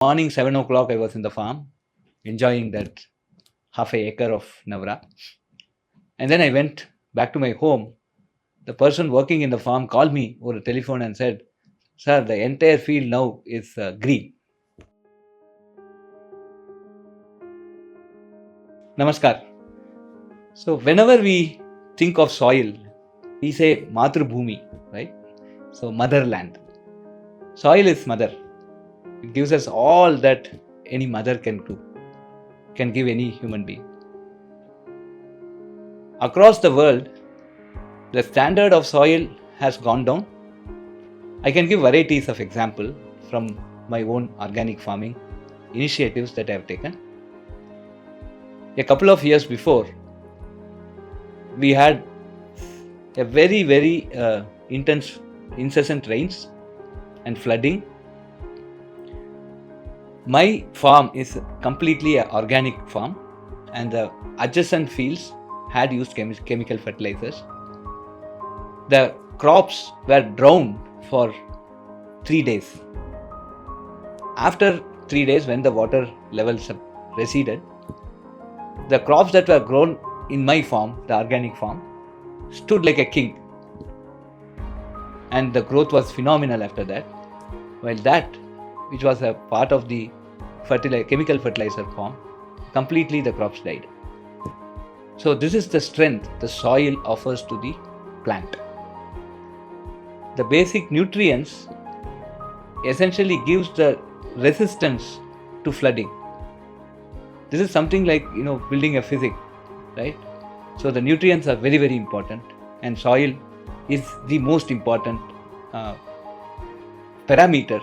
Morning 7 o'clock, I was in the farm enjoying that half a acre of Navra. And then I went back to my home. The person working in the farm called me over the telephone and said, "Sir, the entire field now is green." Namaskar. So, whenever we think of soil, we say Matrubhumi, right? So, motherland. Soil is mother. It gives us all that any mother can do, can give any human being. Across the world, the standard of soil has gone down. I can give varieties of example from my own organic farming initiatives that I have taken. A couple of years before, we had a very intense, incessant rains and flooding. My farm is completely an organic farm, and the adjacent fields had used chemical fertilizers. The crops were drowned for 3 days. After 3 days, when the water levels receded, the crops that were grown in my farm, the organic farm, stood like a king. And the growth was phenomenal after that. While that, which was a part of the chemical fertilizer farm, completely the crops died. So this is the strength the soil offers to the plant. The basic nutrients essentially gives the resistance to flooding. This is something like building a physics, right? So the nutrients are very important, and soil is the most important parameter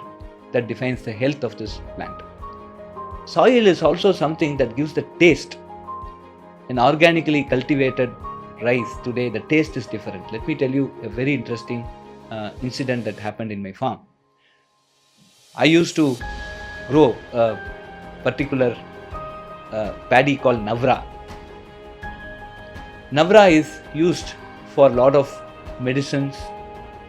that defines the health of this plant. Soil is also something that gives the taste. An organically cultivated rice today, the taste is different. Let me tell you a very interesting incident that happened in my farm. I used to grow a particular paddy called Navra. Navra is used for a lot of medicines.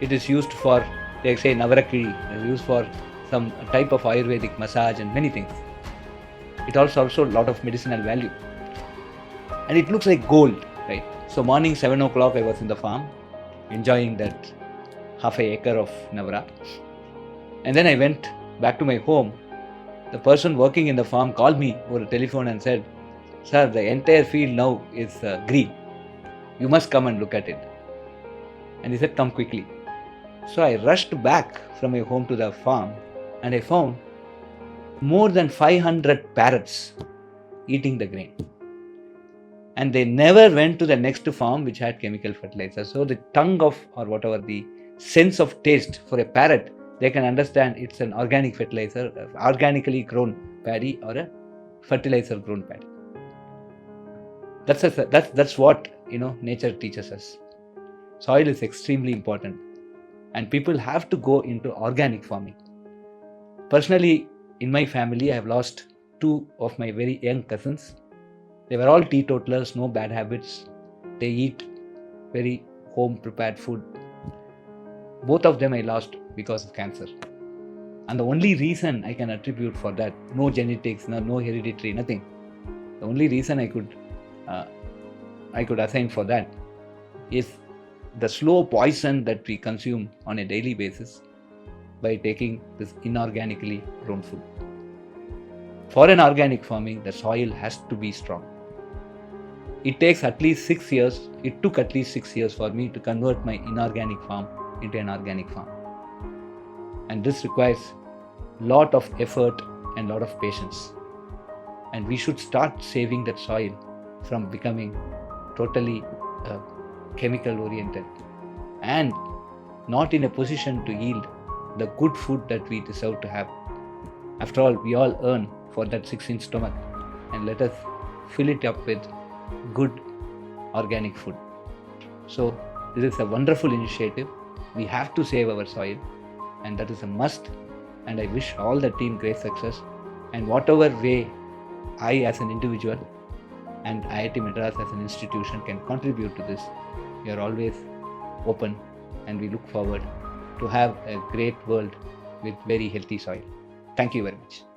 It is used for, like say, Navarakiri. It is used for some type of Ayurvedic massage and many things. It also a lot of medicinal value. And it looks like gold, right? So morning 7 o'clock, I was in the farm enjoying that half a acre of Navra. And then I went back to my home. The person working in the farm called me over the telephone and said, "Sir, the entire field now is green. You must come and look at it." And he said, "Come quickly." So I rushed back from my home to the farm, and I found more than 500 parrots eating the grain. And they never went to the next farm which had chemical fertilizer. So the tongue of, or whatever, the sense of taste for a parrot, they can understand it's an organic fertilizer, organically grown paddy, or a fertilizer grown paddy. That's what nature teaches us. Soil is extremely important, and people have to go into organic farming. Personally, in my family, I have lost 2 of my very young cousins. They were all teetotalers, no bad habits. They eat very home prepared food. Both of them I lost because of cancer. And the only reason I can attribute for that, no genetics, no hereditary, nothing. The only reason I could assign for that is the slow poison that we consume on a daily basis by taking this inorganically grown food. For an organic farming, the soil has to be strong. It takes at least 6 years. It took at least 6 years for me to convert my inorganic farm into an organic farm. And this requires a lot of effort and a lot of patience. And we should start saving that soil from becoming totally chemical oriented and not in a position to yield the good food that we deserve to have. After all, we all earn for that 6-inch stomach, and let us fill it up with good organic food. So this is a wonderful initiative. We have to save our soil, and that is a must. And I wish all the team great success. And whatever way I as an individual and IIT Madras as an institution can contribute to this, we are always open, and we look forward to have a great world with very healthy soil. Thank you very much.